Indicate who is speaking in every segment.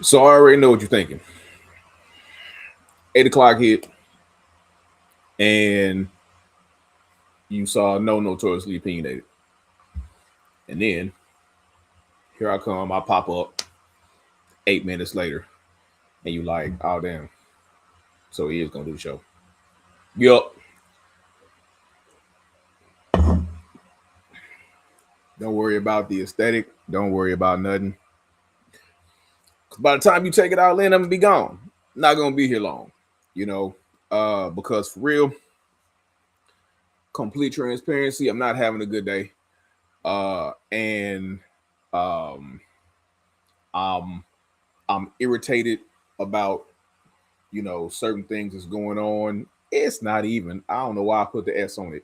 Speaker 1: So I already know what you're thinking. 8 o'clock hit, and you saw no notoriously opinionated. And then here I come, I pop up 8 minutes later, and you like, oh damn. So he is gonna do the show. Yup. Don't worry about the aesthetic. Don't worry about nothing. Cause by the time you take it all in, I'm gonna be gone. Not gonna be here long. You know, because for real, complete transparency, I'm not having a good day. And um I'm I'm irritated about certain things that's going on. It's not even. I don't know why I put the S on it.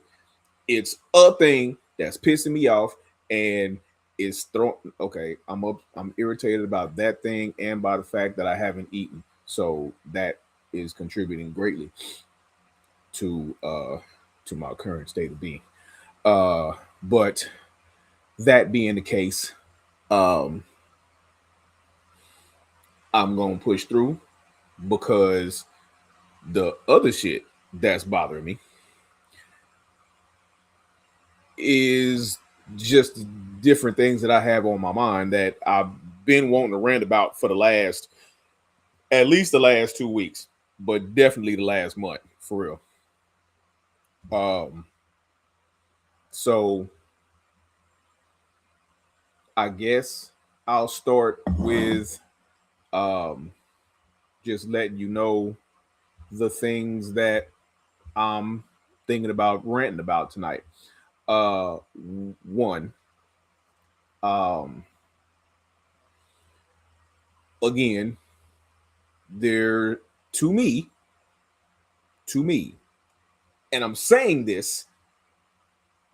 Speaker 1: It's a thing that's pissing me off, and it's thrown. Okay, I'm up. I'm irritated about that thing and by the fact that I haven't eaten. So that is contributing greatly to my current state of being. Uh, but that being the case, um, I'm gonna push through because the other shit that's bothering me is just different things that I have on my mind that I've been wanting to rant about for the last, at least the last 2 weeks, but definitely the last month for real. Um, so I guess I'll start with um, just letting you know the things that I'm thinking about ranting about tonight. Uh, One, um, again, there to me, to me, and I'm saying this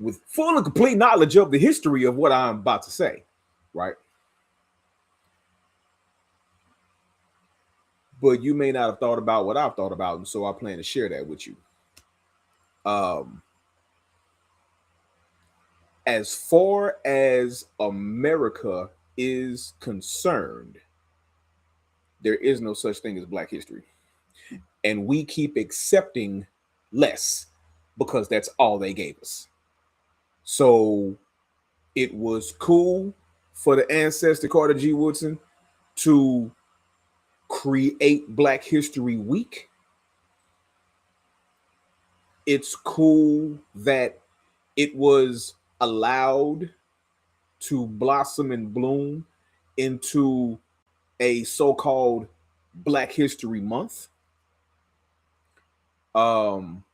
Speaker 1: with full and complete knowledge of the history of what I'm about to say, right? But you may not have thought about what I've thought about, and so I plan to share that with you. Um, as far as America is concerned, there is no such thing as Black history, and we keep accepting less because that's all they gave us. So it was cool for the ancestor Carter G. Woodson to create Black History Week. It's cool that it was allowed to blossom and bloom into a so-called Black History Month. Um,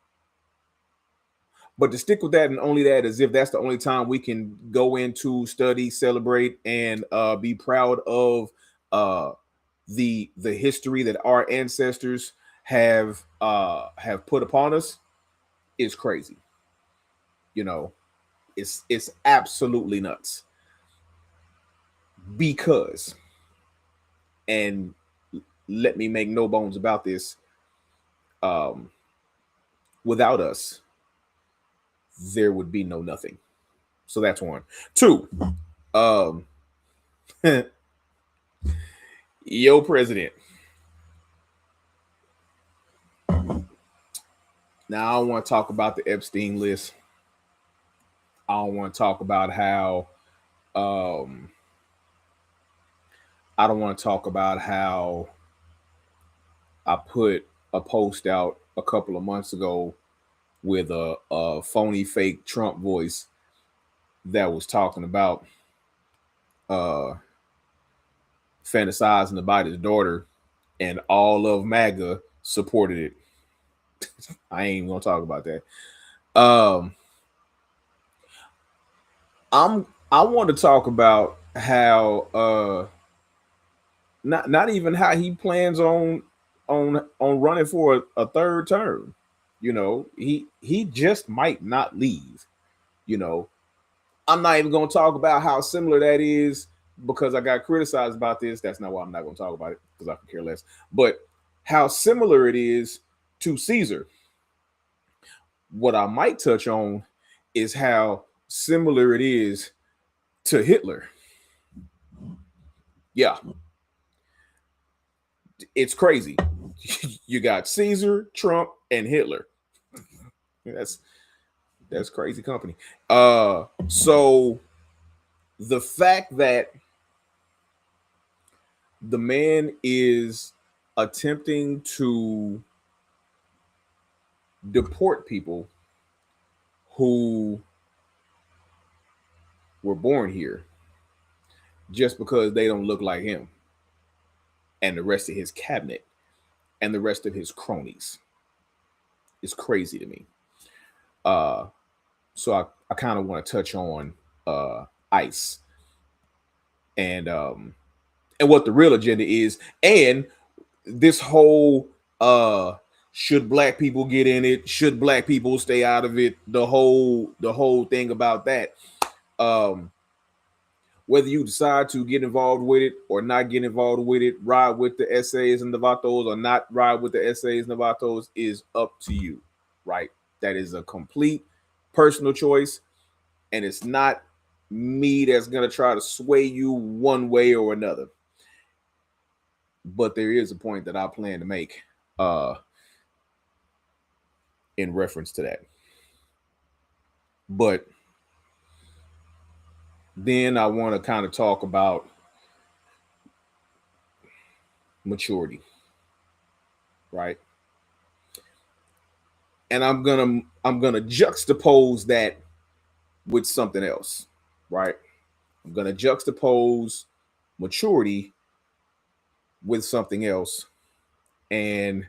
Speaker 1: but to stick with that and only that, as if that's the only time we can go into study, celebrate, and be proud of uh, the history that our ancestors have put upon us, is crazy. You know, it's absolutely nuts because, and let me make no bones about this, um, without us, there would be no nothing. So that's one. Two, um, yo, president. Now, I don't want to talk about the Epstein list. I don't want to talk about how, um, I don't want to talk about how I put a post out a couple of months ago with a phony fake Trump voice that was talking about uh, fantasizing about his daughter, and all of MAGA supported it. I ain't even gonna talk about that. Um, I want to talk about how not even how he plans on running for a third term. He just might not leave. You know, I'm not even gonna talk about how similar that is because I got criticized about this. That's not why I'm not gonna talk about it because I can care less. But how similar it is to Caesar. What I might touch on is how similar it is to Hitler. Yeah, It's crazy. You got Caesar, Trump, and Hitler. That's crazy company. So the fact that the man is attempting to deport people who were born here just because they don't look like him and the rest of his cabinet and the rest of his cronies is crazy to me. So I kind of want to touch on ICE and what the real agenda is, and this whole should black people get in it, should black people stay out of it, the whole thing about that. Whether you decide to get involved with it or not get involved with it, ride with the essays and the vatos or not ride with the essays and the vatos is up to you, right? That is a complete personal choice, and it's not me that's going to try to sway you one way or another. But there is a point that I plan to make in reference to that. But then I want to kind of talk about maturity, right? And I'm gonna juxtapose that with something else, right? I'm gonna juxtapose maturity with something else, and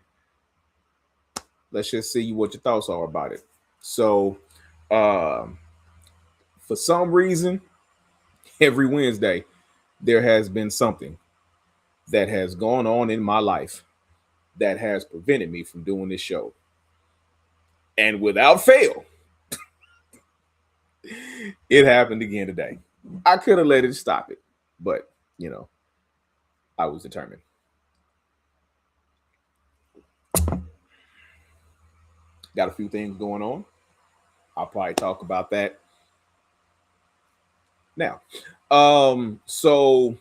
Speaker 1: let's just see what your thoughts are about it. So, for some reason, every Wednesday there has been something that has gone on in my life that has prevented me from doing this show, and without fail, it happened again today. I could have let it stop it, but I was determined. Got a few things going on. I'll probably talk about that now. So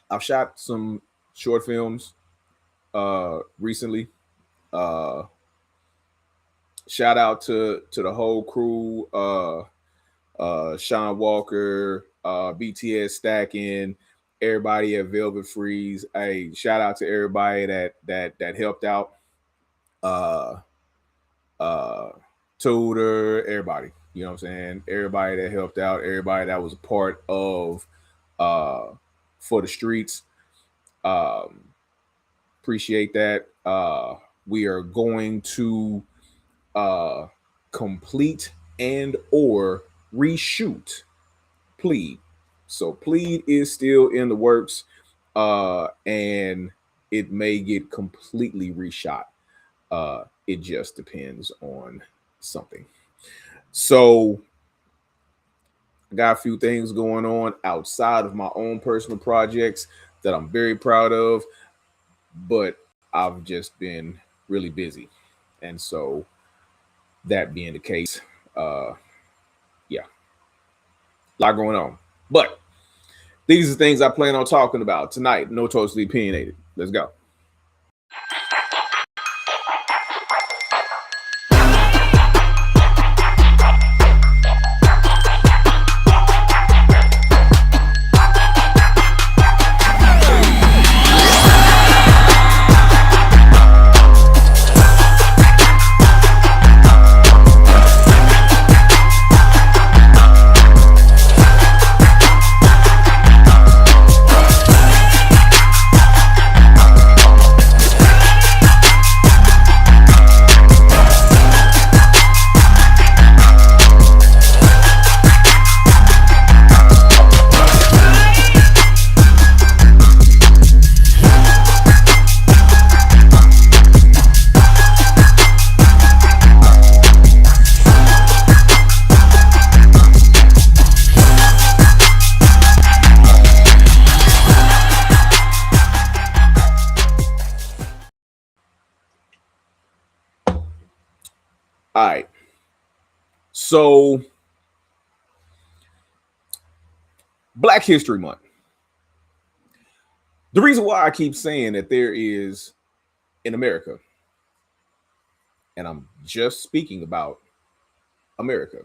Speaker 1: I've shot some short films recently. Shout out to the whole crew, Sean Walker, BTS Stacking, everybody at Velvet Freeze. Hey, shout out to everybody that helped out. Tutor, everybody. You know what I'm saying? Everybody that helped out, everybody that was a part of For the Streets. Appreciate that. We are going to complete and or reshoot Plead. So Plead is still in the works, and it may get completely reshot. It just depends on something. So I got a few things going on outside of my own personal projects that I'm very proud of, but I've just been really busy. And so that being the case, yeah, a lot going on. But these are things I plan on talking about tonight. No Totally Opinionated. Let's go. All right. So, Black History Month. The reason why I keep saying that there is in America, and I'm just speaking about America,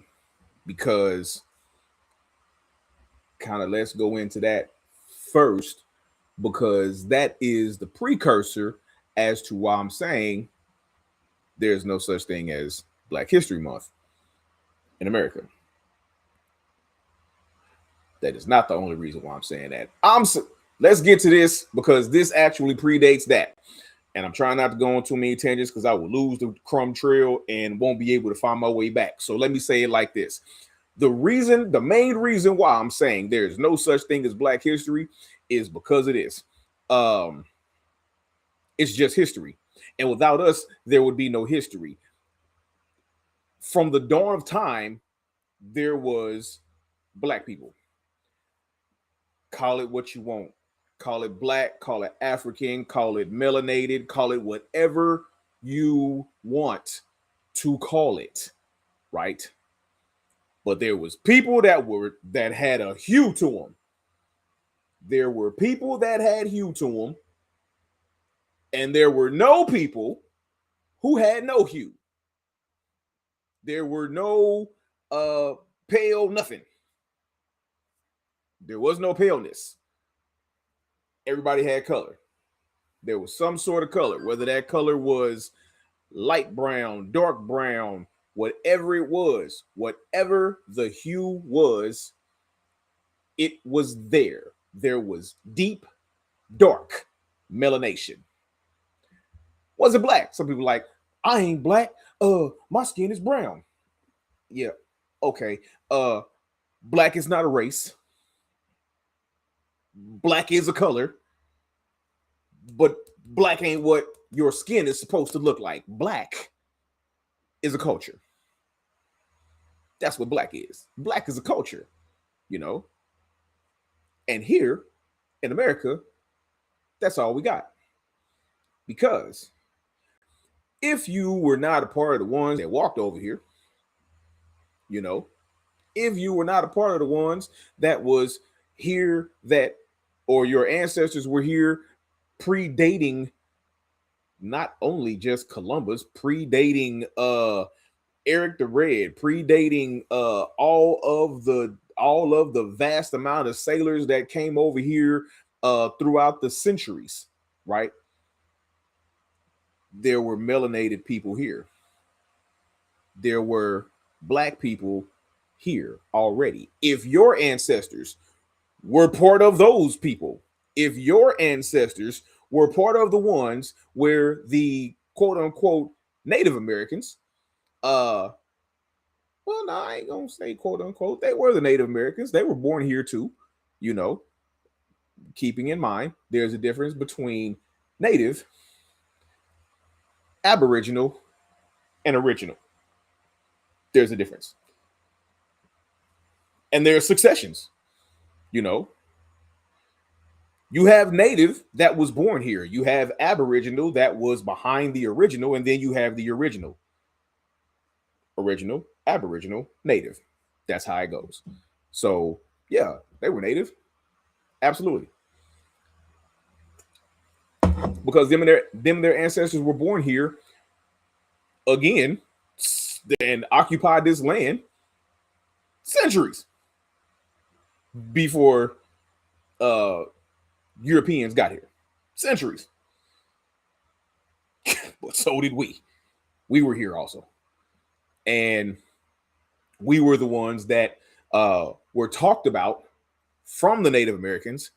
Speaker 1: because kind of let's go into that first, because that is the precursor as to why I'm saying there's no such thing as Black History Month in America. That is not the only reason why I'm saying that. Let's get to this, because this actually predates that. And I'm trying not to go on too many tangents because I will lose the crumb trail and won't be able to find my way back. So let me say it like this. The main reason why I'm saying there's no such thing as Black history is because it is. It's just history. And without us, there would be no history. From the dawn of time, there was Black people. Call it what you want. Call it Black, call it African, call it melanated, call it whatever you want to call it, right? But there was people that had a hue to them. There were people that had hue to them, and there were no people who had no hue. There were no pale nothing. There was no paleness. Everybody had color. There was some sort of color, whether that color was light brown, dark brown, whatever it was, whatever the hue was, it was there. There was deep, dark melanation. Was it Black? Some people like, I ain't Black. My skin is brown. Yeah, okay. Black is not a race. Black is a color, but Black ain't what your skin is supposed to look like. Black is a culture. That's what Black is. Black is a culture, you know. And here in America, that's all we got. Because if you were not a part of the ones that walked over here, you know, if you were not a part of the ones that was here, that, or your ancestors were here predating not only just Columbus, predating Eric the Red, predating all of the vast amount of sailors that came over here throughout the centuries, right? There were melanated people here. There were Black people here already. If your ancestors were part of those people, if your ancestors were part of the ones where the quote unquote Native Americans, well, no, I ain't gonna say quote unquote, they were the Native Americans. They were born here too, you know, keeping in mind there's a difference between Native, Aboriginal, and Original. There's a difference. And there are successions, you know. You have Native that was born here. You have Aboriginal that was behind the original, and then you have the original. Original, Aboriginal, Native. That's how it goes. So, yeah, they were Native. Absolutely. Because them and their ancestors were born here again and occupied this land centuries before Europeans got here. Centuries. But so did we. We were here also. And we were the ones that were talked about from the Native Americans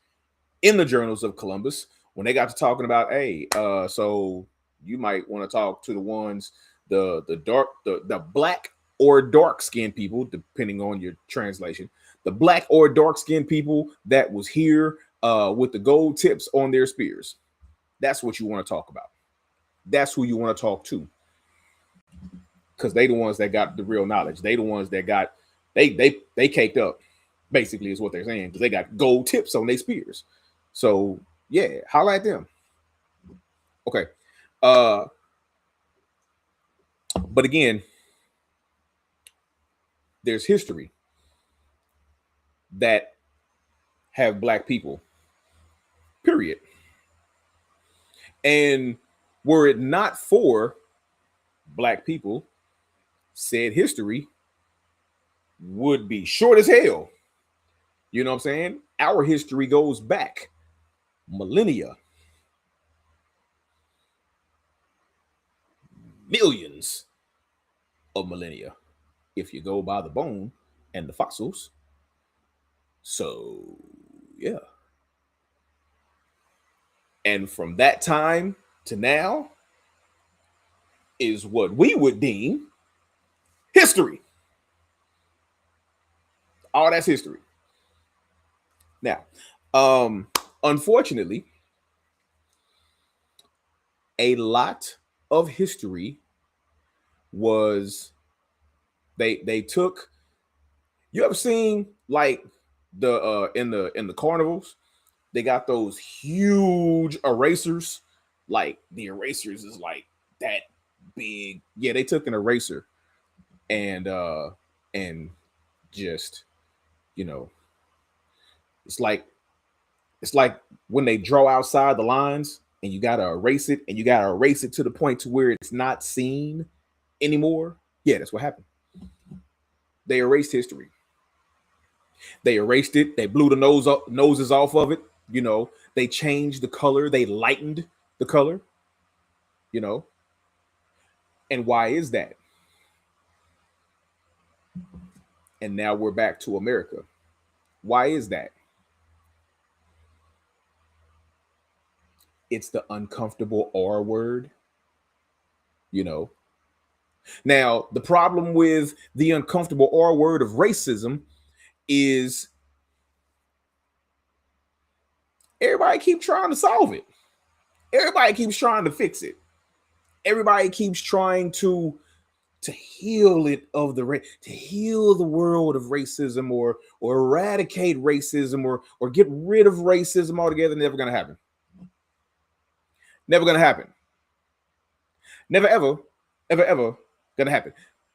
Speaker 1: in the journals of Columbus when they got to talking about, hey, so you might want to talk to the ones, the Black or dark skinned people, depending on your translation, the Black or dark skinned people that was here with the gold tips on their spears. That's what you want to talk about. That's who you want to talk to. Because they the ones that got the real knowledge. They the ones that got, they caked up, basically is what they're saying, because they got gold tips on their spears. So yeah, holla at them. Okay. But again, there's history that have Black people, period. And were it not for black people, said history would be short as hell. You know what I'm saying? Our history goes back millennia, millions of millennia, if you go by the bone and the fossils. So, yeah. And from that time to now is what we would deem history. All that's history. Now, unfortunately, a lot of history was they took. You ever seen like the in the carnivals? They got those huge erasers. Like the erasers is like that big. Yeah, they took an eraser and just, you know, it's like when they draw outside the lines and you gotta erase it, and you gotta erase it to the point to where it's not seen anymore. Yeah, that's what happened. They erased history. They erased it. They blew the noses off of it. You know, they changed the color. They lightened the color. You know, and why is that? And now we're back to America. Why is that? It's the uncomfortable R word. You know. Now, the problem with the uncomfortable R word of racism is everybody keeps trying to solve it. Everybody keeps trying to fix it. Everybody keeps trying to heal it of the to heal the world of racism, or eradicate racism, or get rid of racism altogether. Never gonna happen. Never gonna happen. Never ever gonna happen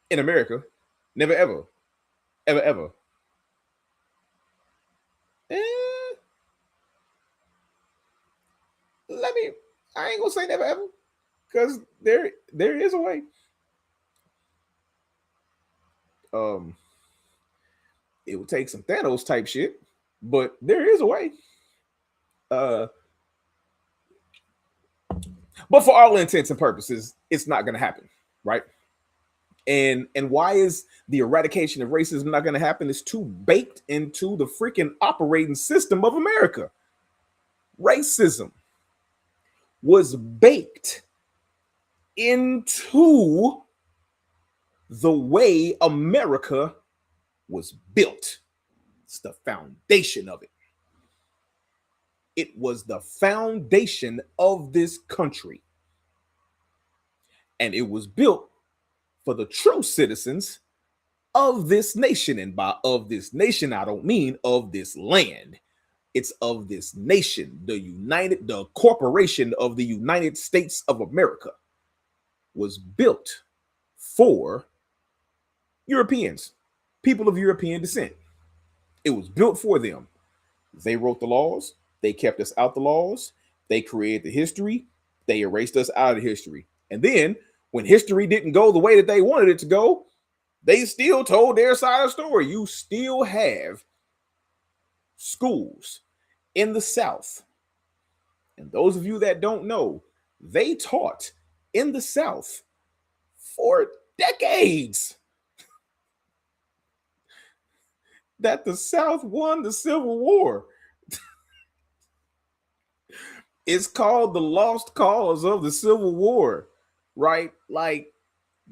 Speaker 1: in America. Never ever. I ain't gonna say never ever, because there is a way. It would take some Thanos type shit, but there is a way. But for all intents and purposes, it's not gonna happen, right? And why is the eradication of racism not gonna happen? It's too baked into the freaking operating system of America. Racism was baked into the way America was built. It's the foundation of it. It was the foundation of this country. And it was built for the true citizens of this nation. And by of this nation, I don't mean of this land. It's of this nation. The corporation of the United States of America was built for Europeans, people of European descent. It was built for them. They wrote the laws. They kept us out the laws. They created the history. They erased us out of history. And then when history didn't go the way that they wanted it to go, they still told their side of the story. You still have schools in the South. And those of you that don't know, they taught in the South for decades that the South won the Civil War. It's called the lost cause of the Civil War, right? Like,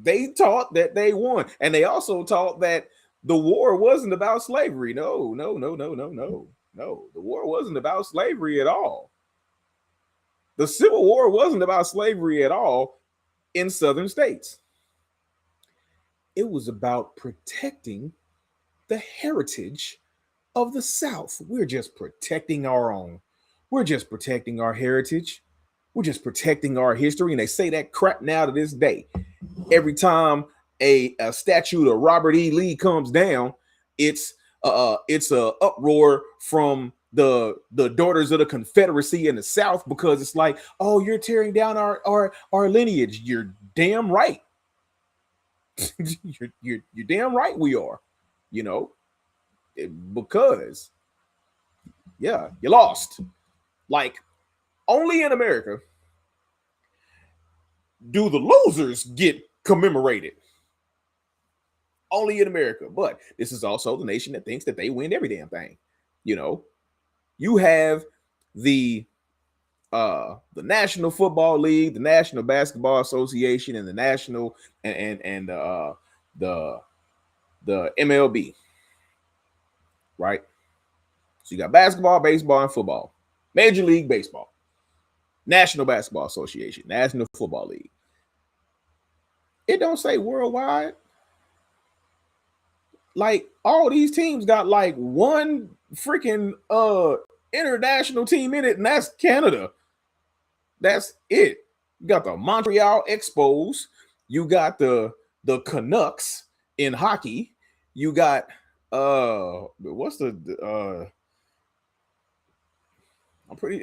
Speaker 1: they taught that they won. And they also taught that the war wasn't about slavery. No. The war wasn't about slavery at all. The Civil War wasn't about slavery at all in Southern states. It was about protecting the heritage of the South. We're just protecting our own. We're just protecting our heritage. We're just protecting our history. And they say that crap now to this day. Every time a statue of Robert E. Lee comes down, it's a uproar from the daughters of the Confederacy in the South, because it's like, oh, you're tearing down our lineage. You're damn right. you're damn right we are. You know, because yeah, you lost. Like, only in America do the losers get commemorated. Only in America. But this is also the nation that thinks that they win every damn thing. You know, you have the National Football League, the National Basketball Association, and the National and the MLB, right? So you got basketball, baseball, and football. Major League Baseball, National Basketball Association, National Football League. It don't say worldwide. Like, all these teams got like one freaking international team in it, and that's Canada. That's it. You got the Montreal Expos. You got the Canucks in hockey. You got what's the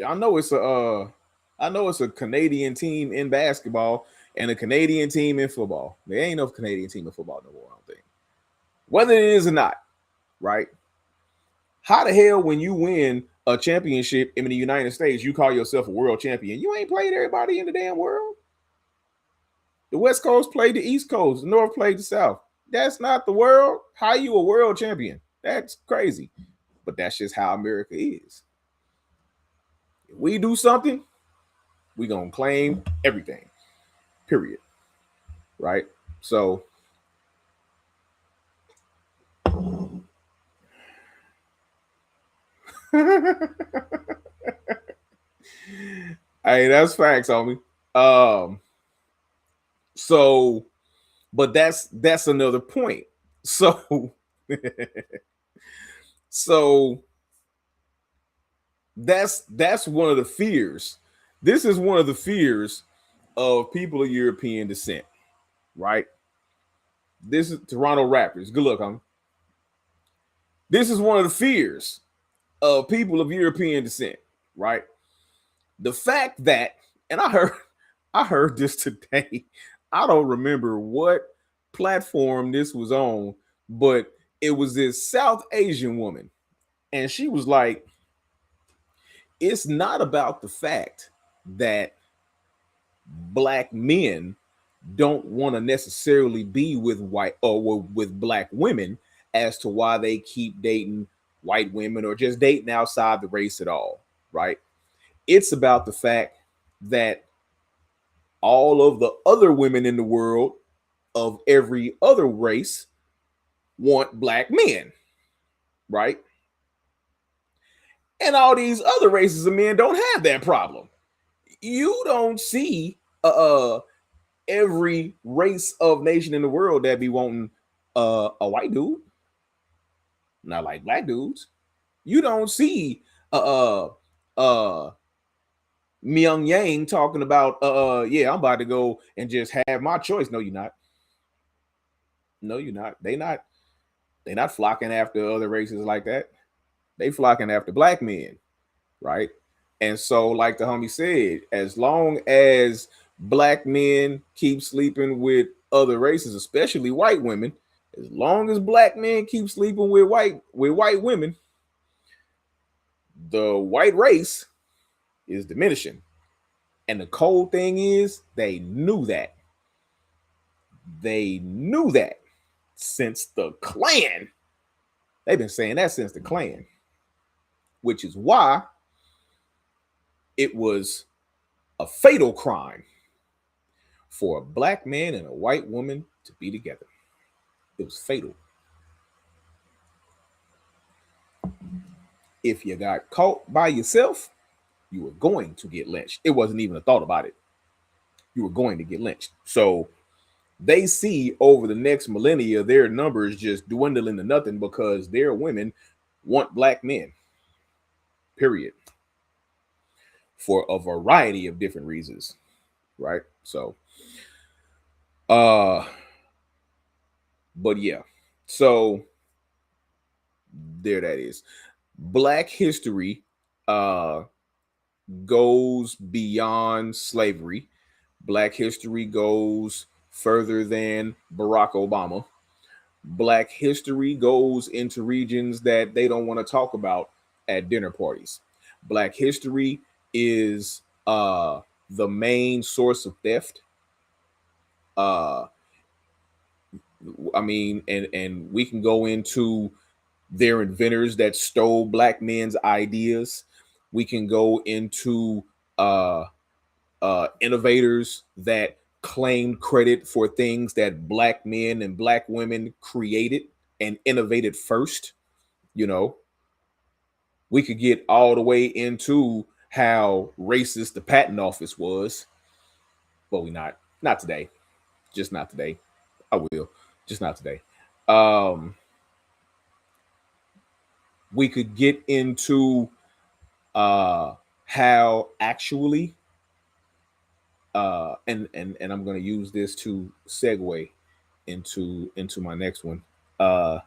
Speaker 1: I know it's a Canadian team in basketball and a Canadian team in football. There ain't no Canadian team in football no more, I don't think. Whether it is or not, right? How the hell, when you win a championship in the United States, you call yourself a world champion? You ain't played everybody in the damn world. The West Coast played the East Coast, the North played the South. That's not the world. How you a world champion? That's crazy. But that's just how America is. If we do something, we gonna claim everything. Period. Right? So hey, that's facts, homie. So, but that's another point. So, so that's one of the fears. This is one of the fears of people of European descent, right? This is Toronto Raptors. Good luck, homie. This is one of the fears of people of European descent, right? The fact that, and I heard this today. I don't remember what platform this was on, but it was this South Asian woman. And she was like, it's not about the fact that black men don't want to necessarily be with white or with black women as to why they keep dating white women or just dating outside the race at all, right? It's about the fact that all of the other women in the world of every other race want black men, right? And all these other races of men don't have that problem. You don't see every race of nation in the world that be wanting a white dude, not like black dudes. You don't see Myung Yang talking about yeah, I'm about to go and just have my choice. No, you're not. No, you're not. They not flocking after other races like that. They flocking after black men, right? And so, like the homie said, as long as black men keep sleeping with other races, especially white women, as long as black men keep sleeping with white women, the white race is diminishing. And the cold thing is, they knew that. They knew that since the Klan. They've been saying that since the Klan, which is why it was a fatal crime for a black man and a white woman to be together. It was fatal. If you got caught by yourself, you were going to get lynched. It wasn't even a thought about it. You were going to get lynched. So they see over the next millennia their numbers just dwindling to nothing because their women want black men. Period. For a variety of different reasons. Right? So but yeah. So there that is. Black history goes beyond slavery. Black history goes further than Barack Obama. Black history goes into regions that they don't want to talk about at dinner parties. Black history is the main source of theft. Uh, I mean, and we can go into their inventors that stole black men's ideas. We can go into uh, innovators that claimed credit for things that black men and black women created and innovated first. You know, we could get all the way into how racist the patent office was, but we not today. Just not today. I will, just not today. Um, we could get into how actually and I'm going to use this to segue into my next one. How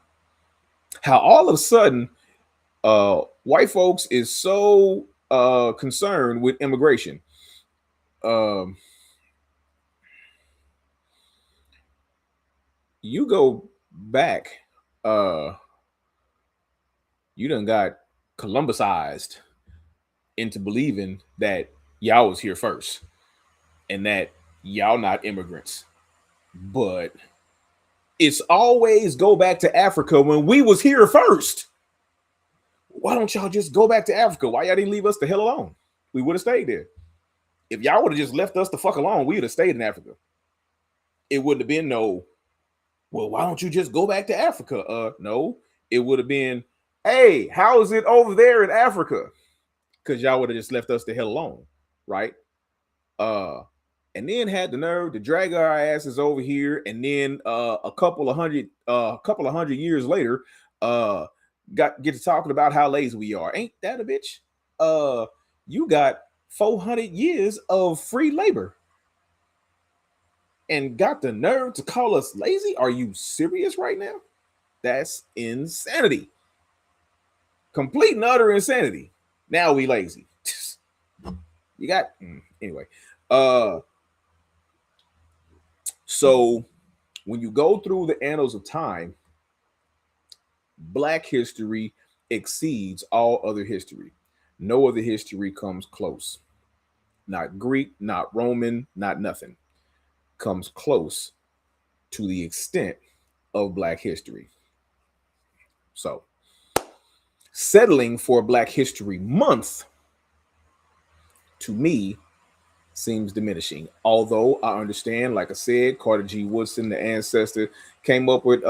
Speaker 1: all of a sudden white folks is so concerned with immigration. Um, you go back, uh, you done got Columbusized into believing that y'all was here first and that y'all not immigrants. But it's always go back to Africa when we was here first. Why don't y'all just go back to Africa? Why y'all didn't leave us the hell alone? We would have stayed there. If y'all would have just left us the fuck alone, we would have stayed in Africa. It wouldn't have been no, well, why don't you just go back to Africa? No, it would have been, hey, how is it over there in Africa? Because y'all would have just left us the hell alone, right? And then had the nerve to drag our asses over here, and then a couple of hundred years later, get to talking about how lazy we are. Ain't that a bitch? You got 400 years of free labor and got the nerve to call us lazy? Are you serious right now? That's insanity. Complete and utter insanity. Now we lazy. You got anyway. So when you go through the annals of time, Black history exceeds all other history. No other history comes close. Not Greek, not Roman, not nothing comes close to the extent of Black history. So, settling for Black History Month, to me, seems diminishing. Although I understand, like I said, Carter G. Woodson, the ancestor, came up with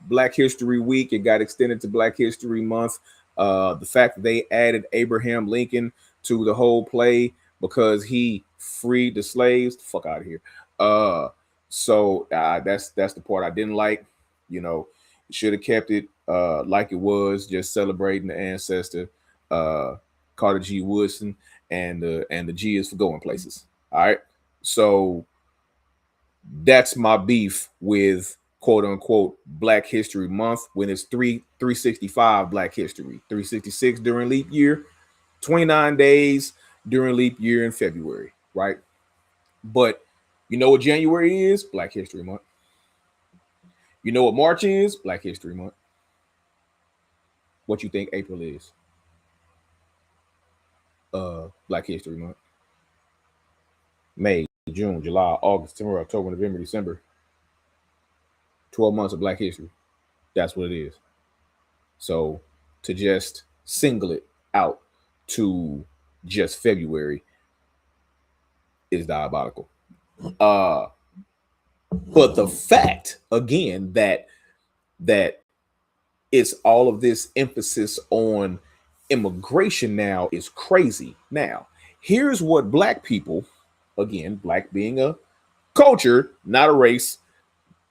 Speaker 1: Black History Week. It got extended to Black History Month. The fact that they added Abraham Lincoln to the whole play because he freed the slaves, the fuck out of here. So that's the part I didn't like. You know, should have kept it like it was, just celebrating the ancestor, Carter G. Woodson, and the G is for going places. All right, so that's my beef with quote unquote Black History Month when it's 365 Black History, 366 during leap year, 29 days during leap year in February, right? But you know what January is? Black History Month. You know what March is? Black History Month. What you think April is? Black History Month. May, June, July, August, September, October, November, December. 12 months of Black history. That's what it is. So to just single it out to just February is diabolical. But the fact again that it's all of this emphasis on immigration now is crazy. Now, here's what Black people, again, Black being a culture, not a race,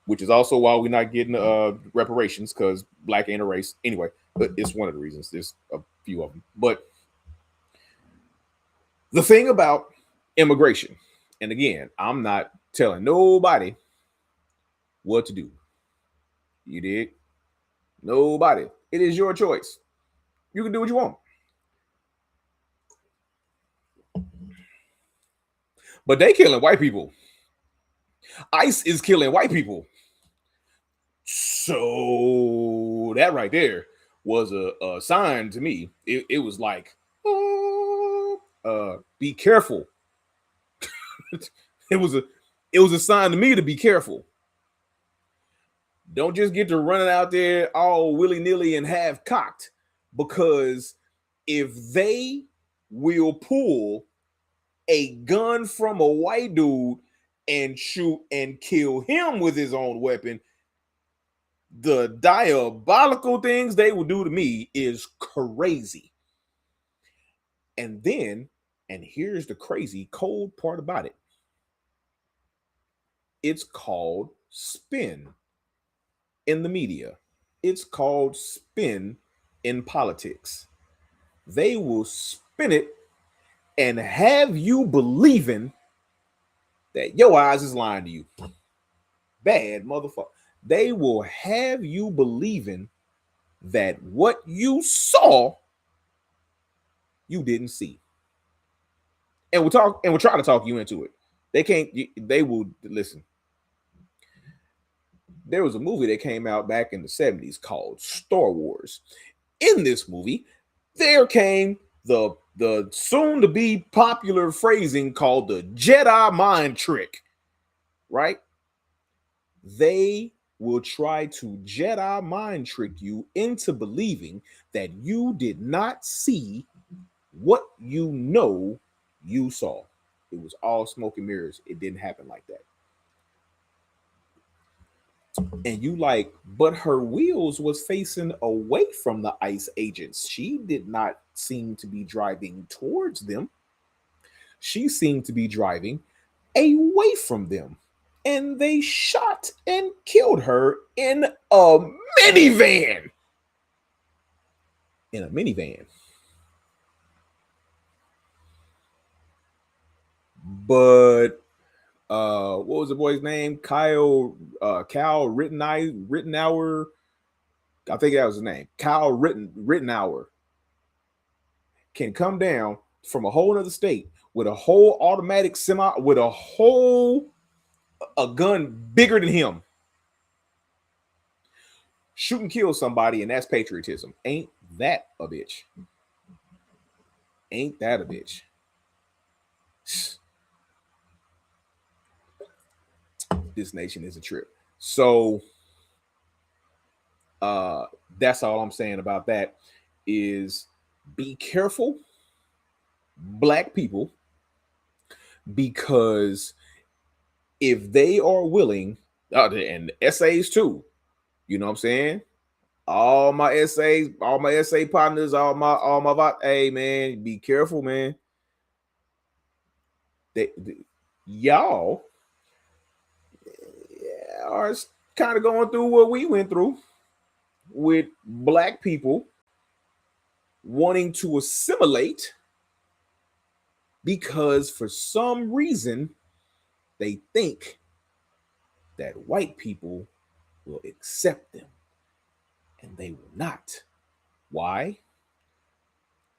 Speaker 1: which is also why we're not getting reparations because Black ain't a race. Anyway, but it's one of the reasons. There's a few of them. But the thing about immigration, and again, I'm not telling nobody what to do. You dig? Nobody. It is your choice. You can do what you want. But they killing white people. ICE is killing white people. So that right there was a sign to me. It was like, be careful. it was a sign to me to be careful. Don't just get to running out there all willy-nilly and half cocked, because if they will pull a gun from a white dude and shoot and kill him with his own weapon, the diabolical things they will do to me is crazy. And here's the crazy cold part about it. It's called spin in the media. It's called spin in politics. They will spin it and have you believing that your eyes is lying to you. Bad motherfucker. They will have you believing that what you saw, you didn't see. And we'll try to talk you into it. They will listen. There was a movie that came out back in the 70s called Star Wars. In this movie, there came the soon to be popular phrasing called the Jedi mind trick, right? They will try to Jedi mind trick you into believing that you did not see what you know you saw. It was all smoke and mirrors. It didn't happen like that. And you like, but her wheels was facing away from the ICE agents. She did not seem to be driving towards them. She seemed to be driving away from them. And they shot and killed her in a minivan. In a minivan. But what was the boy's name? Cal Rittenauer. I think that was his name. Kyle Rittenauer can come down from a whole other state with a whole automatic with a gun bigger than him. Shoot and kill somebody, and that's patriotism. Ain't that a bitch? Ain't that a bitch? This nation is a trip. So that's all I'm saying about that is be careful, black people, because if they are willing, and essays too, you know what I'm saying? All my essays, all my essay partners, all my hey man, be careful, man. Y'all are kind of going through what we went through with black people wanting to assimilate because for some reason they think that white people will accept them, and they will not. Why?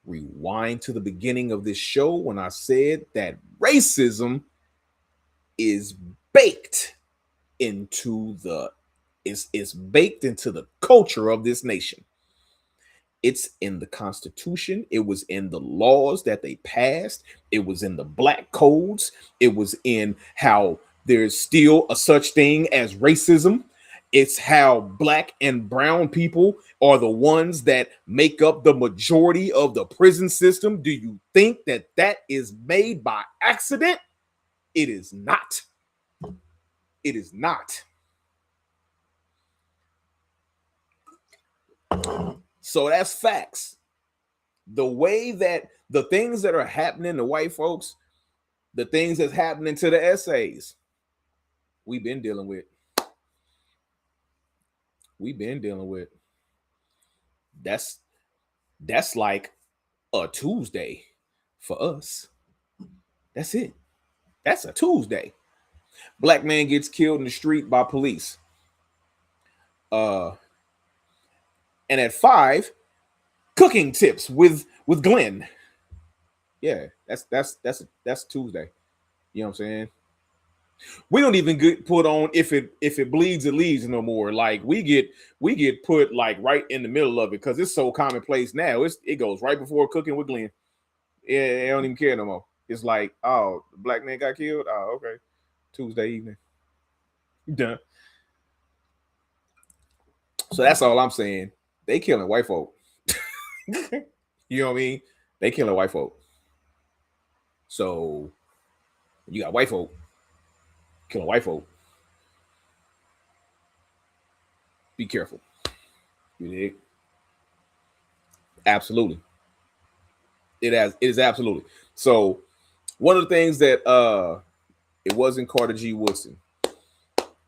Speaker 1: Rewind to the beginning of this show when I said that racism is baked into it's baked into the culture of this nation. It's in the Constitution. It was in the laws that they passed. It was in the black codes. It was in how there's still a such thing as racism. It's how black and brown people are the ones that make up the majority of the prison system. Do you think that that is made by accident? It is not. It is not. So that's facts. The way that the things that are happening to white folks, the things that's happening to the essays, we've been dealing with. That's like a Tuesday for us. That's it. That's a Tuesday. Black man gets killed in the street by police. And at 5, Cooking tips with Glenn. Yeah, that's Tuesday. You know what I'm saying? We don't even get put on if it bleeds, it leads no more. Like we get put like right in the middle of it because it's so commonplace now. It goes right before Cooking with Glenn. Yeah, they don't even care no more. It's like, oh, the black man got killed. Oh, okay. Tuesday evening. Done. So that's all I'm saying. They killing white folk. You know what I mean? They killing white folk. So you got white folk killing white folk. Be careful. You dig? Absolutely. It is absolutely. So one of the things that it wasn't Carter G. Woodson.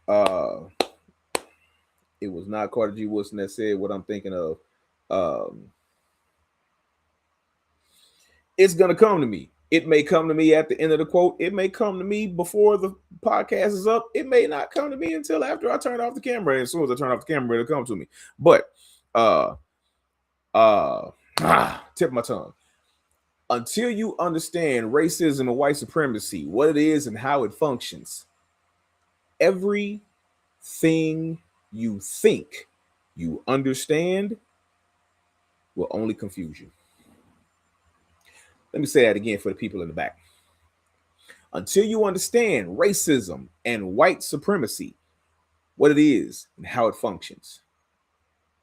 Speaker 1: Uh it was not Carter G. Woodson that said what I'm thinking of. It's gonna come to me. It may come to me at the end of the quote. It may come to me before the podcast is up. It may not come to me until after I turn off the camera. And as soon as I turn off the camera, it'll come to me. But tip my tongue. Until you understand racism and white supremacy, what it is and how it functions, everything you think you understand will only confuse you. Let me say that again for the people in the back. Until you understand racism and white supremacy, what it is and how it functions,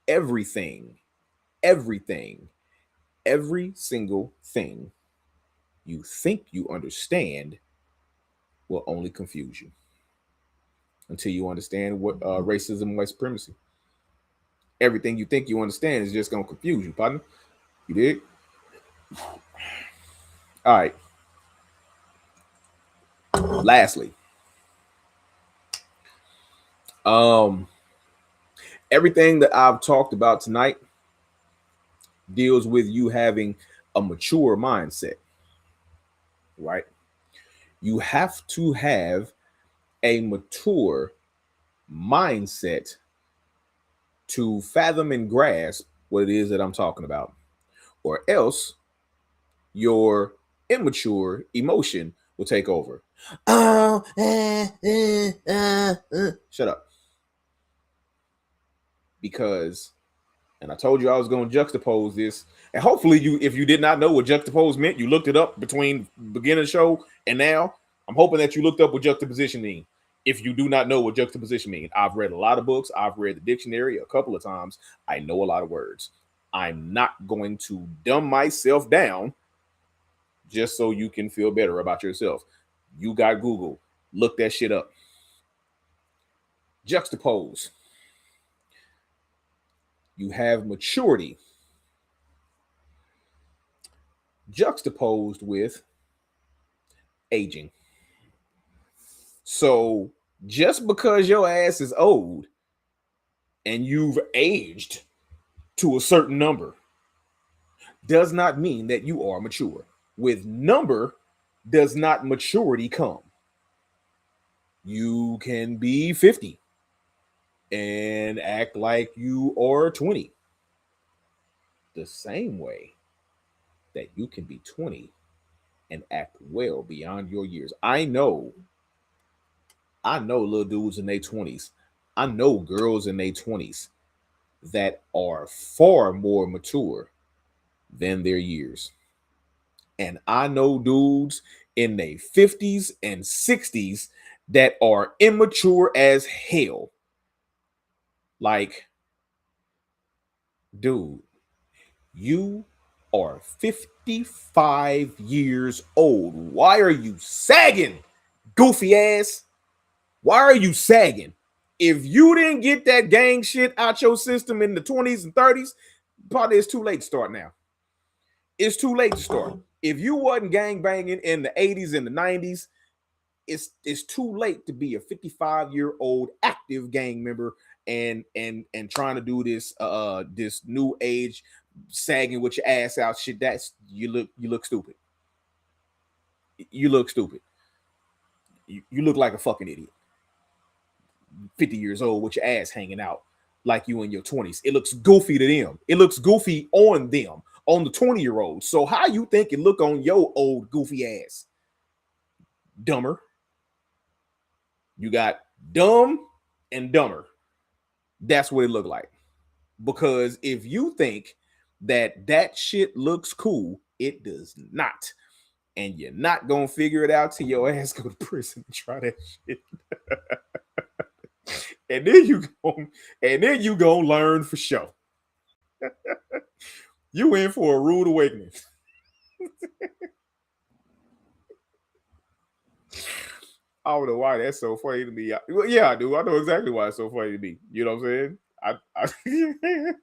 Speaker 1: everything, every single thing you think you understand will only confuse you. Until you understand what racism and white supremacy. Everything you think you understand is just going to confuse you, partner. You dig? All right. Lastly, everything that I've talked about tonight deals with you having a mature mindset, right? You have to have a mature mindset to fathom and grasp what it is that I'm talking about, or else your immature emotion will take over. Oh, shut up. Because, and I told you I was going to juxtapose this, and hopefully you, if you did not know what juxtapose meant, you looked it up between beginning of the show and now. I'm hoping that you looked up what juxtaposition means. If you do not know what juxtaposition means, I've read a lot of books. I've read the dictionary a couple of times. I know a lot of words. I'm not going to dumb myself down just so you can feel better about yourself. You got Google. Look that shit up. Juxtapose. You have maturity juxtaposed with aging. So just because your ass is old and you've aged to a certain number does not mean that you are mature. With number does not maturity come. You can be 50 and act like you are 20. The same way that you can be 20 and act well beyond your years. I know little dudes in their 20s. I know girls in their 20s that are far more mature than their years. And I know dudes in their 50s and 60s that are immature as hell. Like, dude, you are 55 years old. Why are you sagging, goofy ass? Why are you sagging? If you didn't get that gang shit out your system in the 20s and 30s, probably it's too late to start now. It's too late to start. If you wasn't gang banging in the 80s and the 90s, it's too late to be a 55-year-old active gang member and trying to do this this new age sagging with your ass out shit. That's you look stupid. You look stupid. You look like a fucking idiot. 50 years old with your ass hanging out. like you in your 20s. It looks goofy to them. It looks goofy on them, on the 20-year-olds. So how you think it look on your old goofy ass? Dumber. You got dumb and dumber. That's what it looked like. Because if you think that shit looks cool, it does not. And you're not gonna figure it out till your ass go to prison and try that shit. and then you gonna learn for sure. You in for a rude awakening. I don't know why that's so funny to me. Well, yeah, I do. I know exactly why it's so funny to me. You know what I'm saying?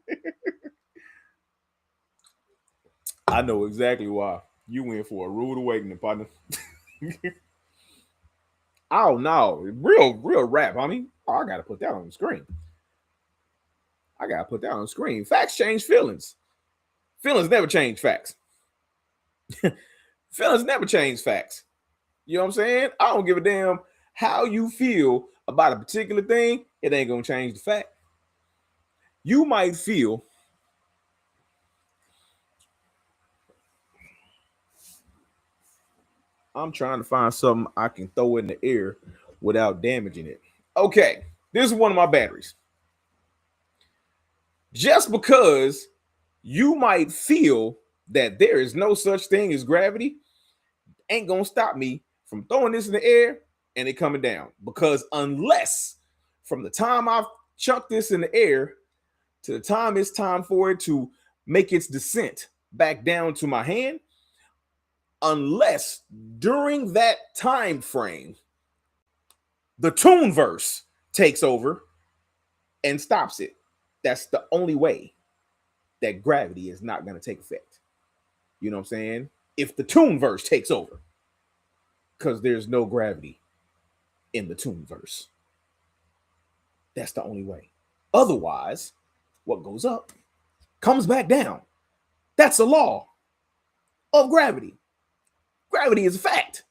Speaker 1: I know exactly why. You went for a rude awakening, partner. Oh no, real rap, homie. Oh, I gotta put that on the screen. I gotta put that on the screen. Facts change feelings. Feelings never change facts. Feelings never change facts. You know what I'm saying? I don't give a damn how you feel about a particular thing. It ain't gonna change the fact. You might feel I'm trying to find something I can throw in the air without damaging it. Okay, this is one of my batteries. Just because you might feel that there is no such thing as gravity ain't gonna stop me from throwing this in the air and it coming down. Because unless from the time I've chucked this in the air to the time it's time for it to make its descent back down to my hand, unless during that time frame the tune verse takes over and stops it, that's the only way that gravity is not going to take effect. You know what I'm saying? If the tune verse takes over, because there's no gravity in the tune verse. That's the only way. Otherwise, what goes up comes back down. That's a law of gravity. Gravity is a fact,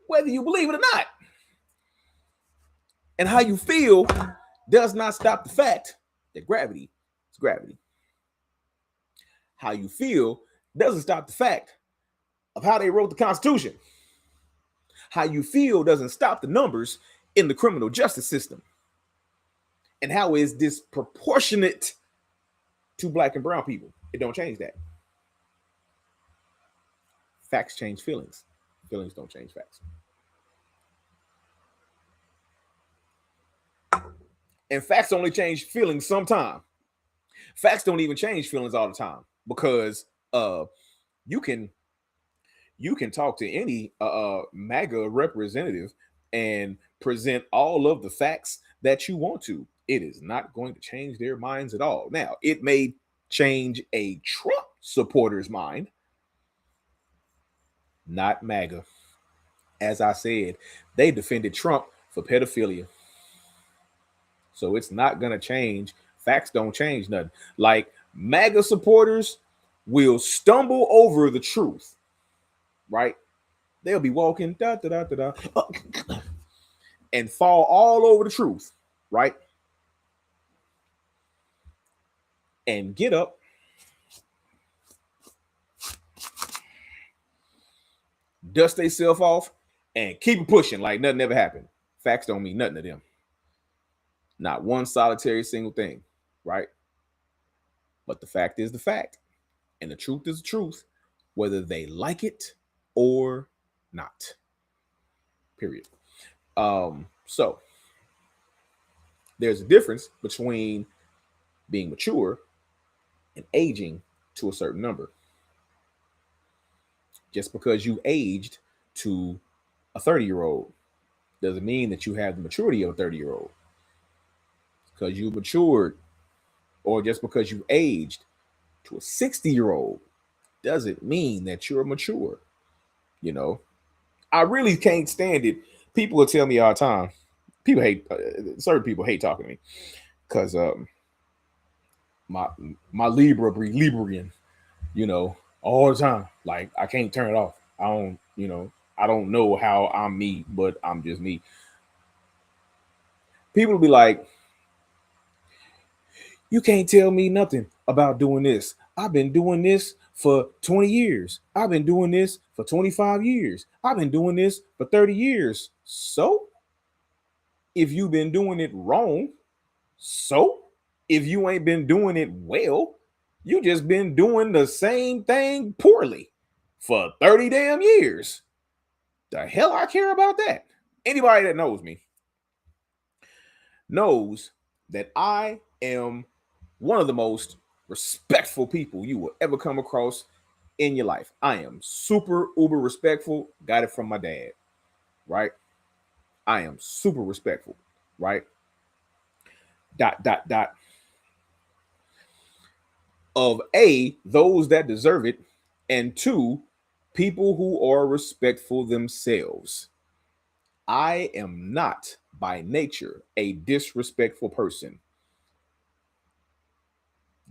Speaker 1: whether you believe it or not. And how you feel does not stop the fact that gravity is gravity. How you feel doesn't stop the fact of how they wrote the Constitution. How you feel doesn't stop the numbers in the criminal justice system. And how is disproportionate to black and brown people. It don't change that. Facts change feelings. Feelings don't change facts. And facts only change feelings sometime. Facts don't even change feelings all the time, because you can talk to any MAGA representative and present all of the facts that you want to. It is not going to change their minds at all. Now, it may change a Trump supporter's mind, not MAGA. As I said, they defended Trump for pedophilia. So it's not going to change. Facts don't change nothing. Like, MAGA supporters will stumble over the truth, right? They'll be walking da, da, da, da, da, and fall all over the truth, right? And get up, dust themselves off, and keep it pushing like nothing ever happened. Facts don't mean nothing to them. Not one solitary single thing, right? But the fact is the fact. And the truth is the truth, whether they like it or not. Period. So there's a difference between being mature and aging to a certain number. Just because you aged to a 30-year-old doesn't mean that you have the maturity of a 30-year-old. Because you matured, or just because you aged to a 60-year-old doesn't mean that you're mature. You know, I really can't stand it. People will tell me all the time. People hate certain people hate talking to me because my Libra be Librian, you know, all the time. Like, I can't turn it off. I don't know how I'm me, but I'm just me. People will be like, You can't tell me nothing about doing this. I've been doing this for 20 years. I've been doing this for 25 years. I've been doing this for 30 years. So, if you've been doing it wrong, so if you ain't been doing it well, you just been doing the same thing poorly for 30 damn years. The hell I care about that? Anybody that knows me knows that I am one of the most respectful people you will ever come across in your life. I am super uber respectful. Got it from my dad, right? I am super respectful, right? Dot, dot, dot. Of A, those that deserve it, and two, people who are respectful themselves. I am not by nature a disrespectful person.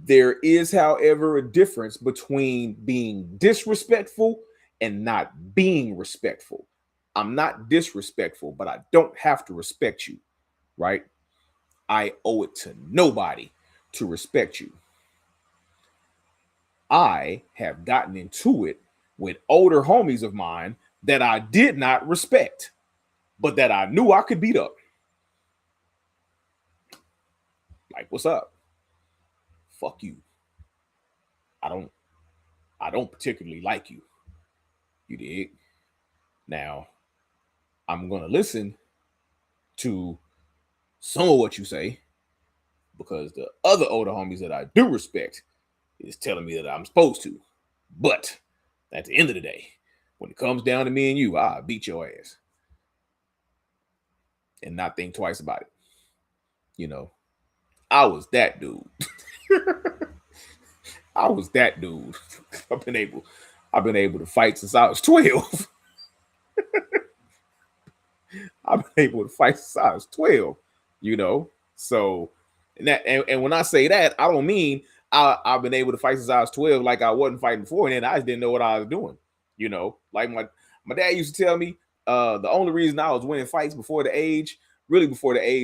Speaker 1: There is, however, a difference between being disrespectful and not being respectful. I'm not disrespectful, but I don't have to respect you, right? I owe it to nobody to respect you. I have gotten into it with older homies of mine that I did not respect, but that I knew I could beat up. Like, what's up? Fuck you. I don't particularly like you. You dig? Now, I'm gonna listen to some of what you say because the other older homies that I do respect is telling me that I'm supposed to. But at the end of the day, when it comes down to me and you, I'll beat your ass and not think twice about it. You know, I was that dude. I was that dude. I've been able to fight since I was 12. I've been able to fight since I was 12, you know. So and when I say that, I don't mean I've been able to fight since I was 12 like I wasn't fighting before, and then I just didn't know what I was doing. You know, like my dad used to tell me the only reason I was winning fights before the age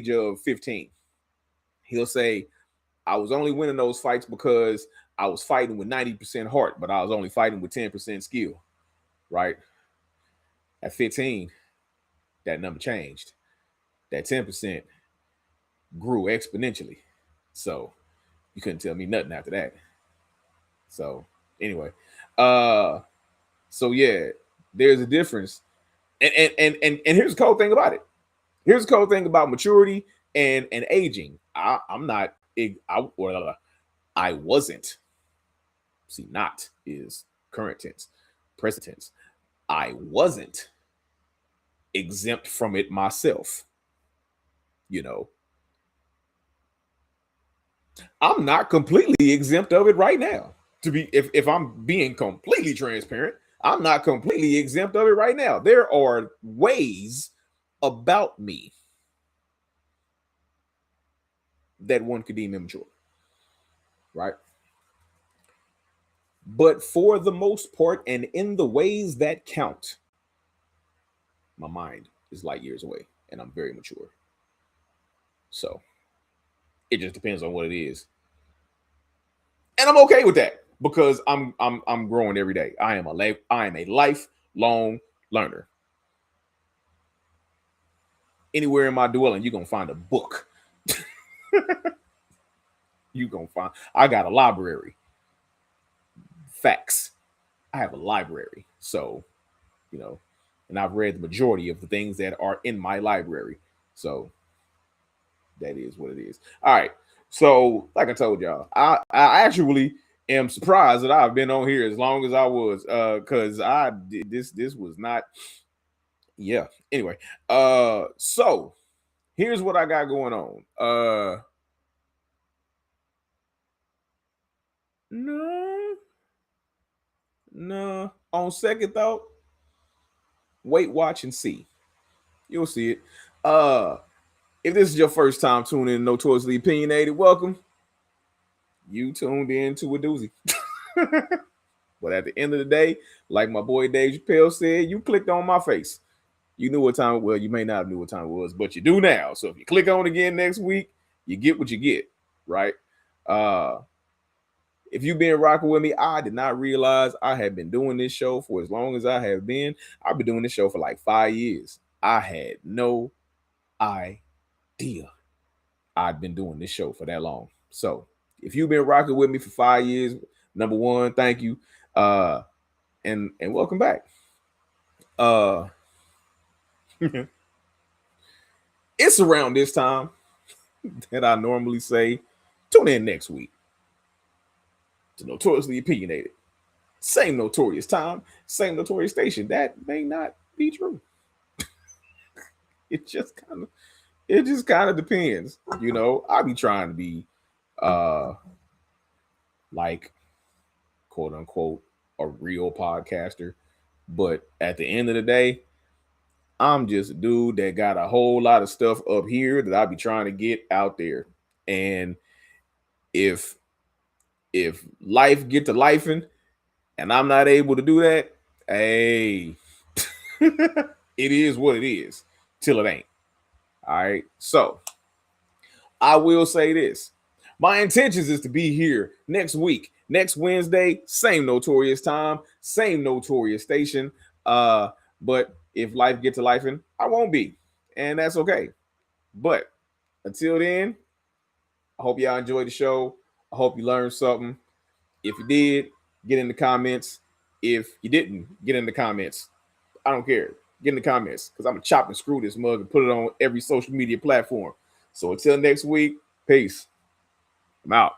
Speaker 1: of 15. He'll say I was only winning those fights because I was fighting with 90% heart, but I was only fighting with 10% skill, right? At 15, that number changed. That 10% grew exponentially. So you couldn't tell me nothing after that. So anyway, so yeah, there's a difference. And here's the cool thing about it. Here's the cool thing about maturity and aging. I'm not I wasn't. See, not is current tense, present tense. I wasn't exempt from it myself. You know, I'm not completely exempt of it right now. To be, if I'm being completely transparent, I'm not completely exempt of it right now. There are ways about me that one could deem immature, right? But for the most part, and in the ways that count, my mind is light years away, and I'm very mature. So it just depends on what it is, and I'm okay with that because I'm growing every day. I am a lifelong learner. Anywhere in my dwelling, you're gonna find a book. You gonna find. I got a library. Facts. I have a library, so you know, and I've read the majority of the things that are in my library. So that is what it is. All right. So, like I told y'all, I actually am surprised that I've been on here as long as I was, because I did this was not. Yeah. Anyway, so here's what I got going on. No, no. On second thought, wait, watch, and see. You'll see it. If this is your first time tuning in, Notoriously Opinionated, welcome. You tuned in to a doozy. But at the end of the day, like my boy Dave Chappelle said, you clicked on my face. You knew what time. Well, you may not have knew what time it was, but you do now. So if you click on again next week, you get what you get, right? Uh, if you've been rocking with me, I did not realize I had been doing this show for as long as I have been. I've been doing this show for like 5 years. I had no idea I'd been doing this show for that long. So if you've been rocking with me for 5 years, number one, thank you. And welcome back. It's around this time that I normally say, tune in next week to Notoriously Opinionated. Same notorious time, same notorious station. That may not be true. It just kind of depends. I be trying to be like quote unquote a real podcaster, but at the end of the day, I'm just a dude that got a whole lot of stuff up here that I be trying to get out there. And if life get to lifing and I'm not able to do that, hey, it is what it is till it ain't. All right. So I will say this. My intentions is to be here next week, next Wednesday, same notorious time, same notorious station. But if life gets to lifing, I won't be. And that's okay. But until then, I hope y'all enjoyed the show. I hope you learned something. If you did, get in the comments. If you didn't, get in the comments. I don't care. Get in the comments because I'm going to chop and screw this mug and put it on every social media platform. So until next week, peace. I'm out.